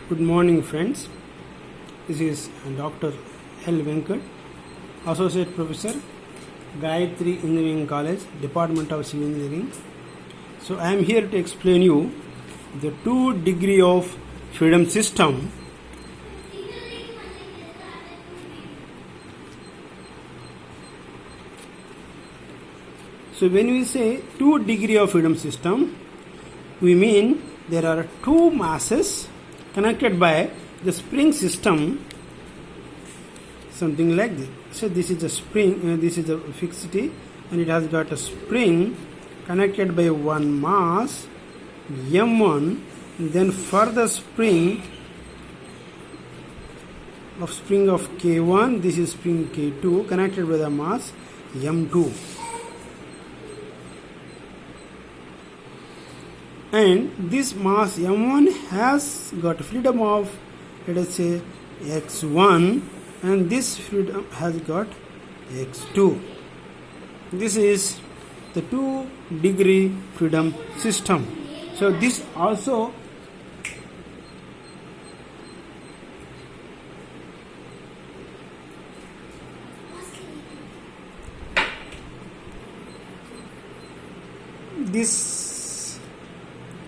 Good morning, friends. This is Dr. L. Venkat, Associate Professor, Gayatri Engineering College, Department of Civil Engineering. So, I am here to explain you the 2 degree of freedom system. So, when we say 2 degree of freedom system, we mean there are two masses connected by the spring system, something like this. So this is a spring, this is a fixity, and it has got a spring connected by one mass m1, then further spring of k1, this is spring k2 connected by the mass m2. And this mass m1 has got freedom of, let us say, x1, and this freedom has got x2. This is the 2 degree freedom system. So this also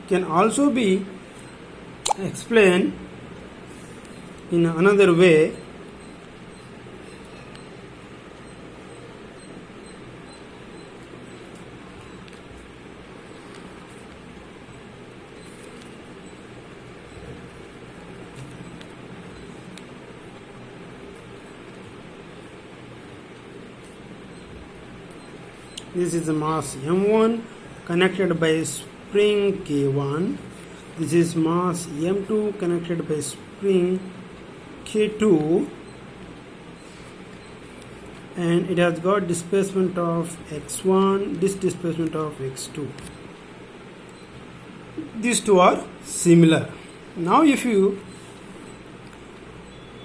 can also be explained in another way. This is the mass m1 connected by spring k1. This is mass m2 connected by spring k2, and it has got displacement of x1, this displacement of x2. These two are similar. Now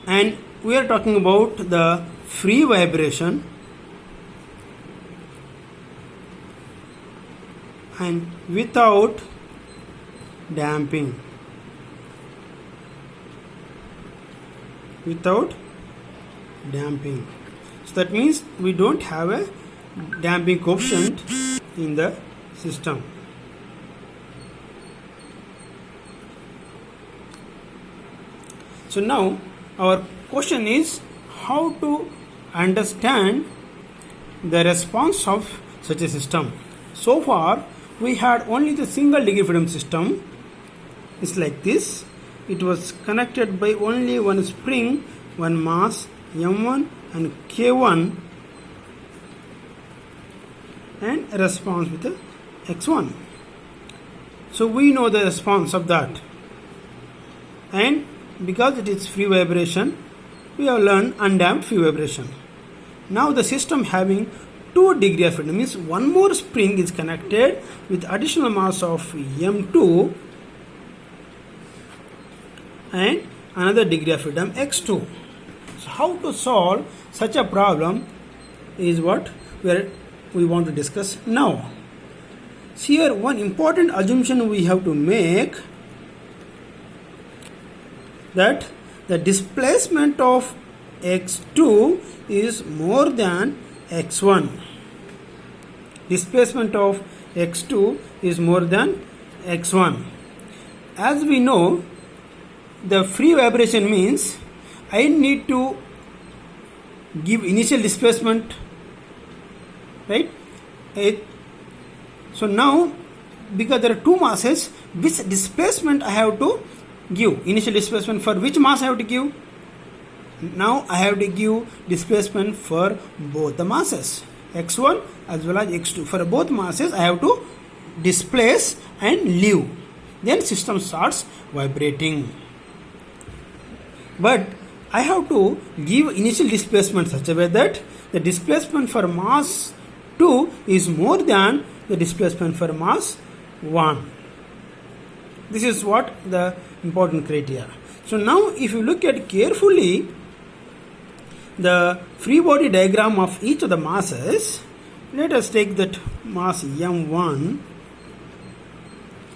and we are talking about the free vibration and without damping. So that means we don't have a damping coefficient in the system. So now our question is how to understand the response of such a system. So far we had only the single degree freedom system. It's like this. It was connected by only one spring, one mass m1 and k1, and a response with the x1. So we know the response of that, and because it is free vibration, we have learned undamped free vibration. Now the system having 2 degree of freedom means one more spring is connected with additional mass of m2 and another degree of freedom x2. So how to solve such a problem is what we want to discuss now. So here one important assumption we have to make, that the displacement of x2 is more than x1. Displacement of x2 is more than x1. As we know, the free vibration means I need to give initial displacement, right? So now, because there are two masses, which displacement I have to give? Initial displacement for which mass I have to give? Now I have to give displacement for both the masses, x1 as well as x2. For both masses I have to displace and leave. Then system starts vibrating. But I have to give initial displacement such a way that the displacement for mass 2 is more than the displacement for mass 1. This is what the important criteria. So now if you look at carefully the free body diagram of each of the masses, let us take that mass m1,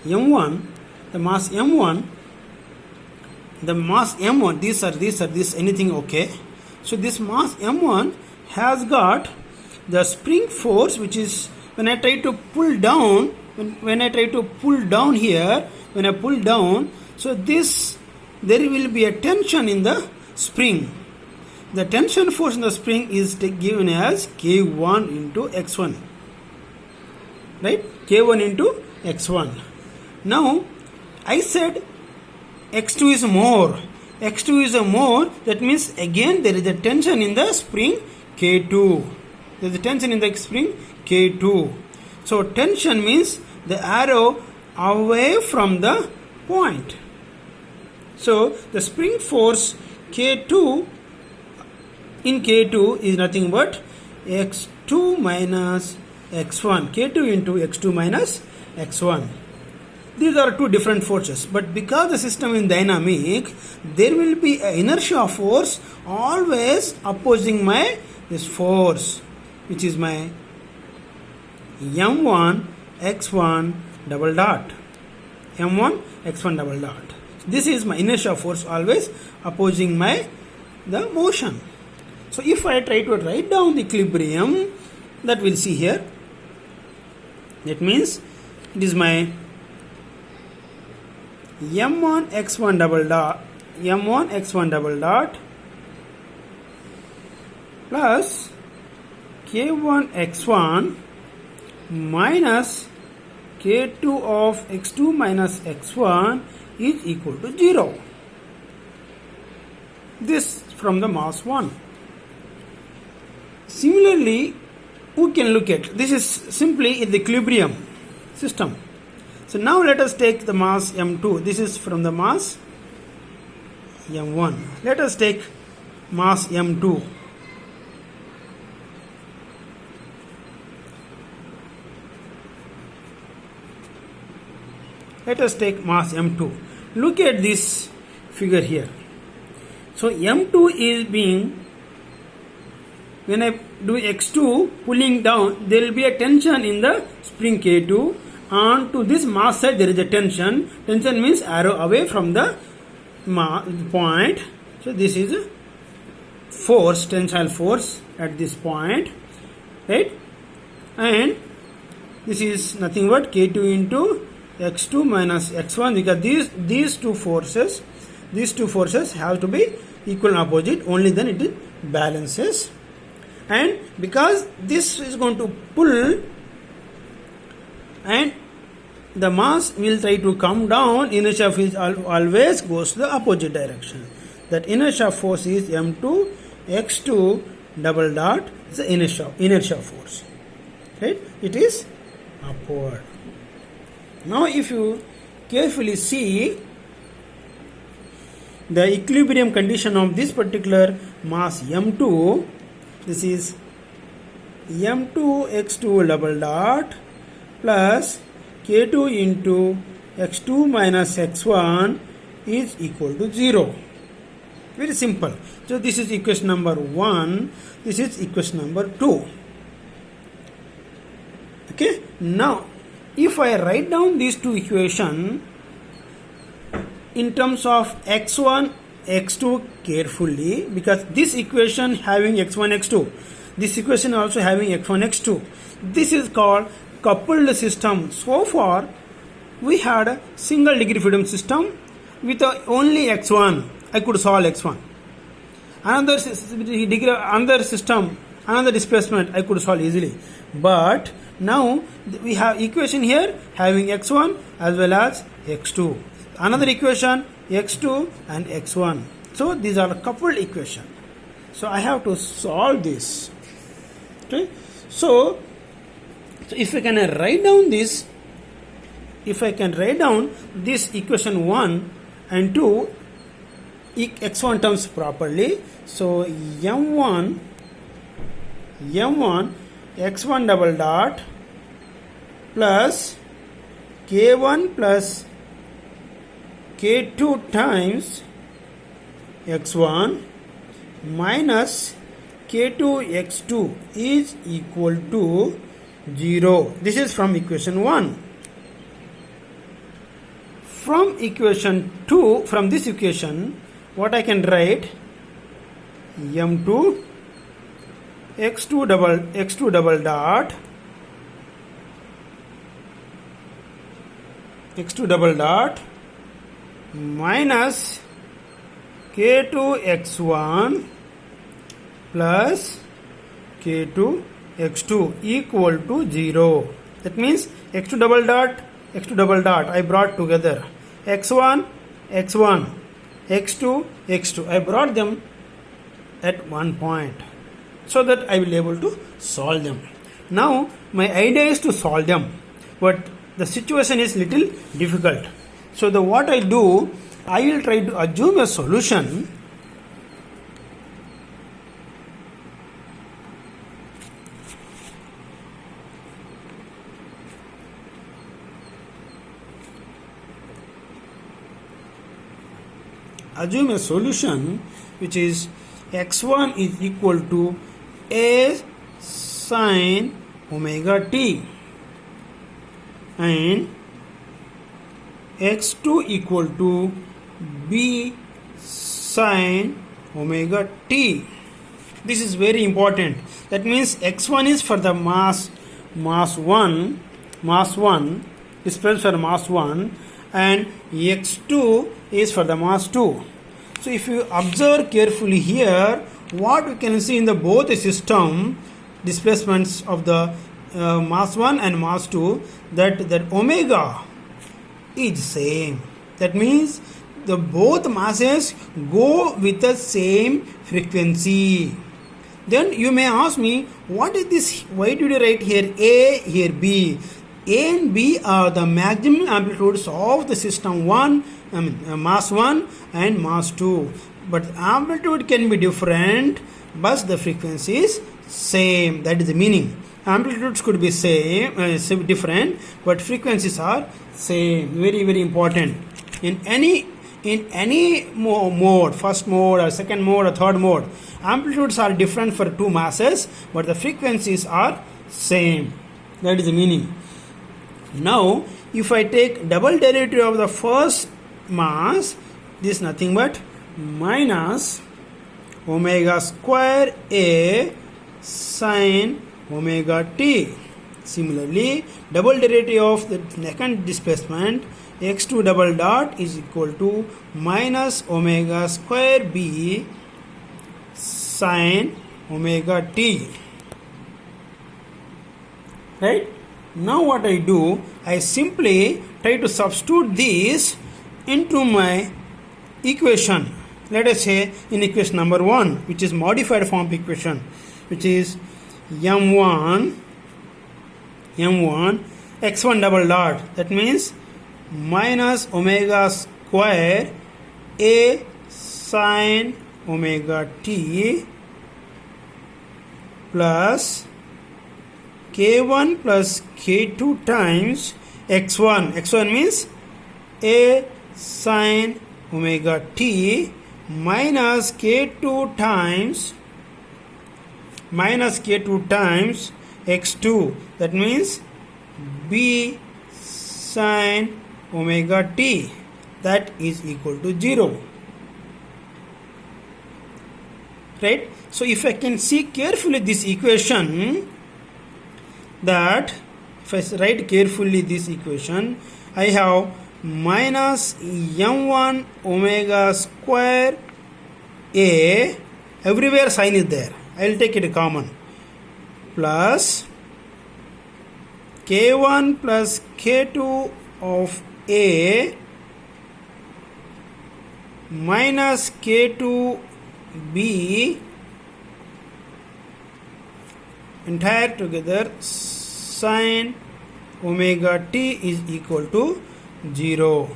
the mass m1 the mass m1, this anything okay. So this mass m1 has got the spring force, which is when I try to pull down, when I try to pull down here, when I pull down, so this, there will be a tension in the spring. The tension force in the spring is given as K1 into X1, right? K1 into X1. Now I said X2 is more. X2 is a more, that means again there is a tension in the spring K2. There is a tension in the spring K2. So tension means the arrow away from the point. So the spring force K2 in K2 is nothing but X2 minus X1. K2 into X2 minus X1. These are two different forces, but because the system is dynamic, there will be an inertia force always opposing my this force, which is my m1 x1 double dot. m1 x1 double dot. This is my inertia force always opposing my the motion. So if I try to write down the equilibrium, that we'll see here. That means it is my m1 x1 double dot, m1 x1 double dot plus k1 x1 minus k2 of x2 minus x1 is equal to 0. This from the mass 1. Similarly, we can look at, this is simply the equilibrium system. So now let us take the mass m2. This is from the mass m1. Let us take mass m2. Let us take mass m2. Look at this figure here. So m2 is being, when I do x2 pulling down, there will be a tension in the spring K2. On to this mass side there is a tension. Tension means arrow away from the point. So this is a force, tensile force at this point, right? And this is nothing but K2 into x2 minus x1, because these two forces have to be equal and opposite, only then it balances. And because this is going to pull and the mass will try to come down, inertia force always goes to the opposite direction. That inertia force is m2 x2 double dot is the inertia force, right? It is upward. Now if you carefully see the equilibrium condition of this particular mass m2, this is m2 x2 double dot plus k2 into x2 minus x1 is equal to 0. Very simple. So this is equation number 1, this is equation number 2. Okay, now if I write down these two equations in terms of x1 x2 carefully, because this equation having x1 x2, this equation also having x1 x2, this is called coupled system. So far we had a single degree freedom system with only x1. I could solve x1. Another system, another displacement I could solve easily. But now we have equation here having x1 as well as x2. Another equation x2 and x1. So these are coupled equation. So I have to solve this. Okay. So if I can write down this, equation 1 and 2 x1 terms properly, so m1 x1 double dot plus k1 plus k2 times x1 minus k2 x2 is equal to 0. This is from equation 1. From equation 2, from this equation, what I can write, m2 x2 double dot x2 double dot minus k2 x1 plus k2 x2 equal to 0. That means x2 double dot I brought together, x1 x1, x2 x2, I brought them at one point so that I will be able to solve them. Now my idea is to solve them, but the situation is little difficult. So what I do, I will try to assume a solution. Assume a solution which is x1 is equal to a sine omega t and x2 equal to b sine omega t. This is very important. That means x1 is for the mass 1, displays for mass 1, and x2 is for the mass 2. So if you observe carefully here, what we can see in the both system displacements of the mass 1 and mass 2, that omega is same. That means the both masses go with the same frequency. Then you may ask me, what is this? Why did you write here A, here B? A and B are the maximum amplitudes of the system 1, mass 1 and mass 2. But amplitude can be different, but the frequency is same. That is the meaning. Amplitudes could be different, but frequencies are same. Very, very important. In any mode, first mode or second mode or third mode, amplitudes are different for two masses, but the frequencies are same. That is the meaning. Now, if I take double derivative of the first mass, this is nothing but minus omega square a sine omega t. Similarly, double derivative of the second displacement, x2 double dot is equal to minus omega square b sine omega t. Right? Now what I do, I simply try to substitute this into my equation. Let us say in equation number 1, which is modified form equation, which is m1 x1 double dot, that means minus omega square a sine omega t plus k1 plus k2 times x1 means a sine omega t minus k2 times x2, that means b sine omega t, that is equal to 0. Right? So if I can see carefully this equation, that if I write carefully this equation, I have minus m1 omega square a, everywhere sign is there, I will take it common, plus k1 plus k2 of a minus k2 b entire together sine omega t is equal to 0.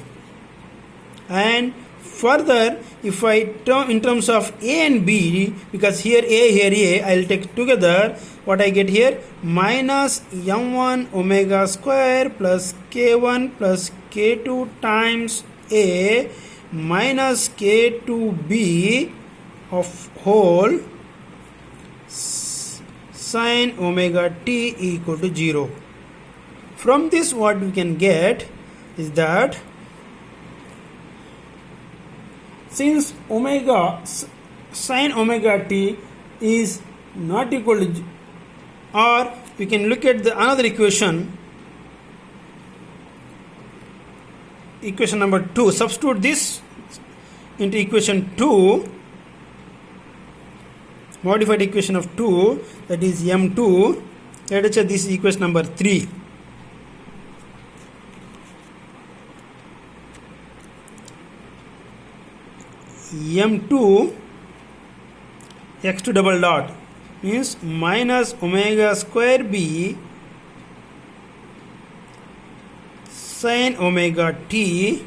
And further, if I term in terms of a and b, because here a, I will take together, what I get here, minus m1 omega square plus k1 plus k2 times a minus k2b of whole sine omega t equal to 0. From this what we can get is that since sine omega t is not equal to, or we can look at the another equation, equation number 2. Substitute this into equation 2, modified equation of 2, that is m2. Let us check this is equation number 3. m2 x2 double dot means minus omega square b sin omega t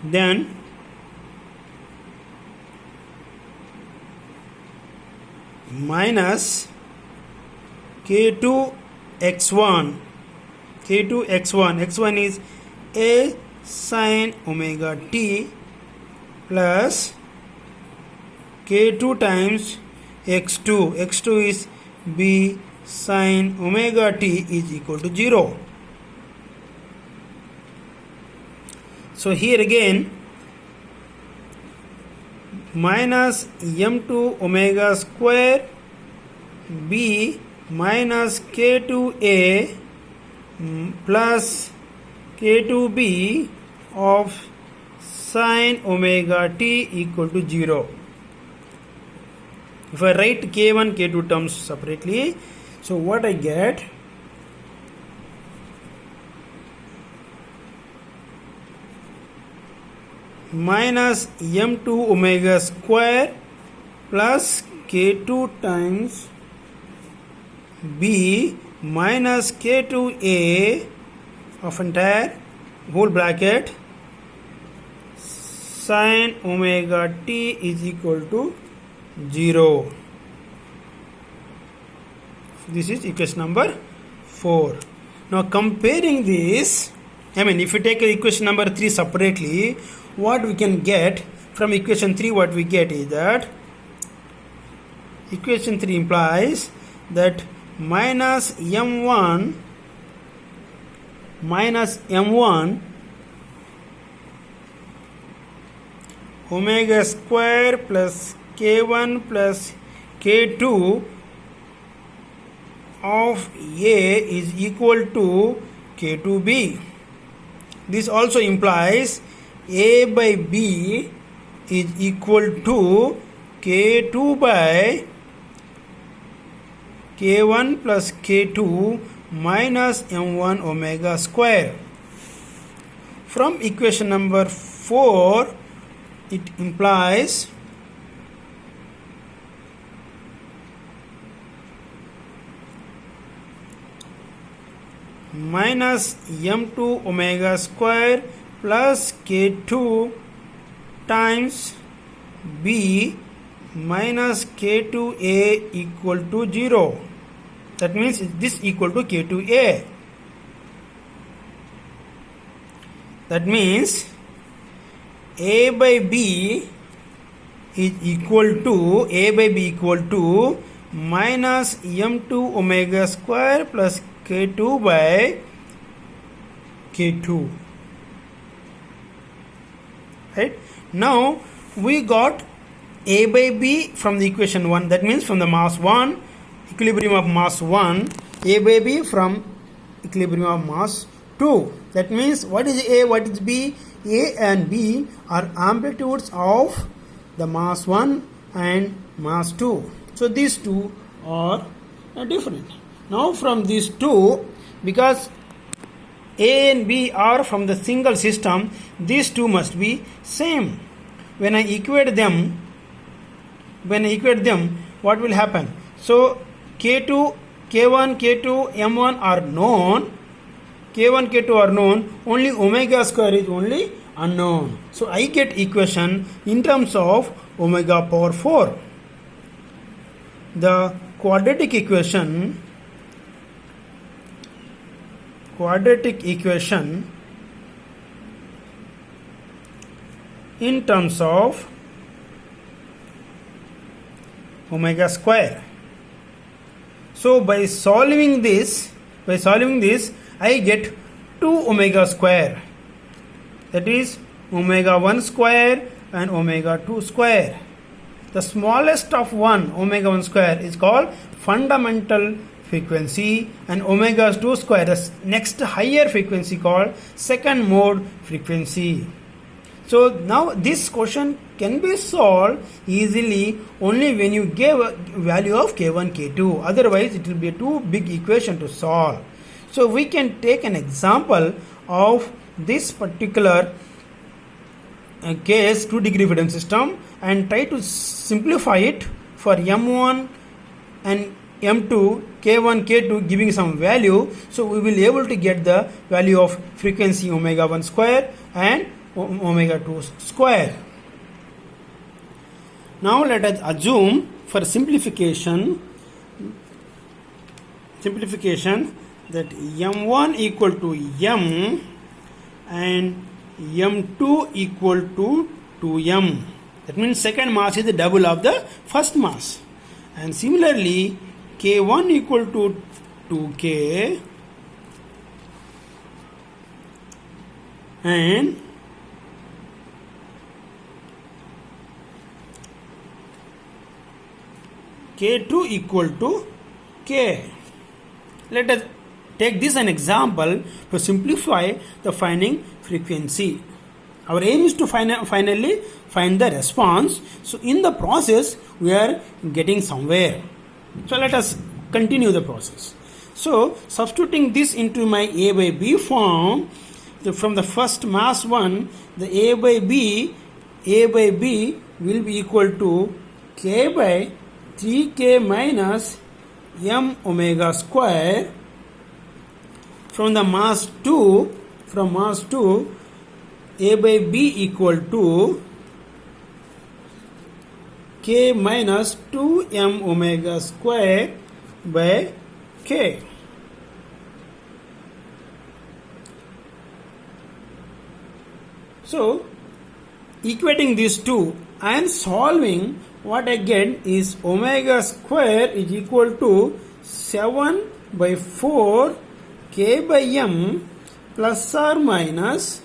then minus k2 x1. K2 x1. X1 is a sin omega t plus k2 times x2. X2 is b sin omega t is equal to 0. So here again minus m2 omega square b minus k2a plus k2b of sin omega t equal to 0. If I write k1 k2 terms separately, so what I get, minus m2 omega square plus k2 times b minus k2a of entire whole bracket sin omega t is equal to 0. This is equation number 4. Now comparing this, if you take equation number 3 separately, what we can get from equation 3, what we get is that equation 3 implies that minus m1 omega square plus k1 plus k2 of a is equal to k2b. This also implies a by b is equal to k2 by k1 plus k2 minus m1 omega square. From equation number 4, it implies minus m2 omega square plus k2 times b minus k2a equal to 0. That means this equal to k2a. That means a by b is equal to minus m2 omega square plus k2 by k2. Right? Now we got a by b from the equation 1, that means from the mass 1, equilibrium of mass 1, a by b from equilibrium of mass 2. That means what is a, what is b? A and b are amplitudes of the mass 1 and mass 2. So these two are different. Now from these two, because a and b are from the single system, these two must be same. When I equate them, what will happen? So k2, k1, k2, m1 are known. K1, K2 are known. Only omega square is only unknown. So I get equation in terms of omega power 4. The quadratic equation in terms of omega square. So by solving this By solving this, I get 2 omega square. That is omega 1 square and omega 2 square. The smallest of one, omega 1 square, is called fundamental frequency, and omega 2 square, the next higher frequency, called second mode frequency. So now this question can be solved easily only when you give a value of k1, k2. Otherwise, it will be a too big equation to solve. So we can take an example of this particular case 2-degree freedom system and try to simplify it for m1 and m2, k1, k2 giving some value. So we will be able to get the value of frequency omega 1 square and omega 2 square. Now let us assume for simplification that m1 equal to m and m2 equal to 2m. That means second mass is the double of the first mass. And similarly, k1 equal to 2k and k2 equal to k. Let us take this an example to simplify the finding frequency. Our aim is to finally find the response. So in the process, we are getting somewhere. So let us continue the process. So substituting this into my A by B form, from the first mass 1, the A by B will be equal to k by 3k minus m omega square. From mass 2, A by B equal to k minus 2m omega square by k. So equating these two, I am solving. What I get is omega square is equal to 7 by 4 k by m plus or minus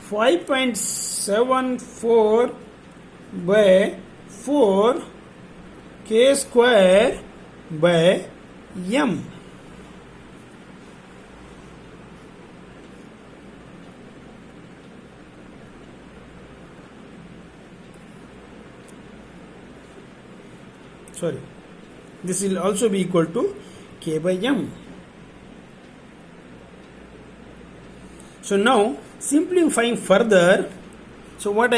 5.74 by 4 k square by m. Sorry, this will also be equal to k by m. So now simplifying further, so what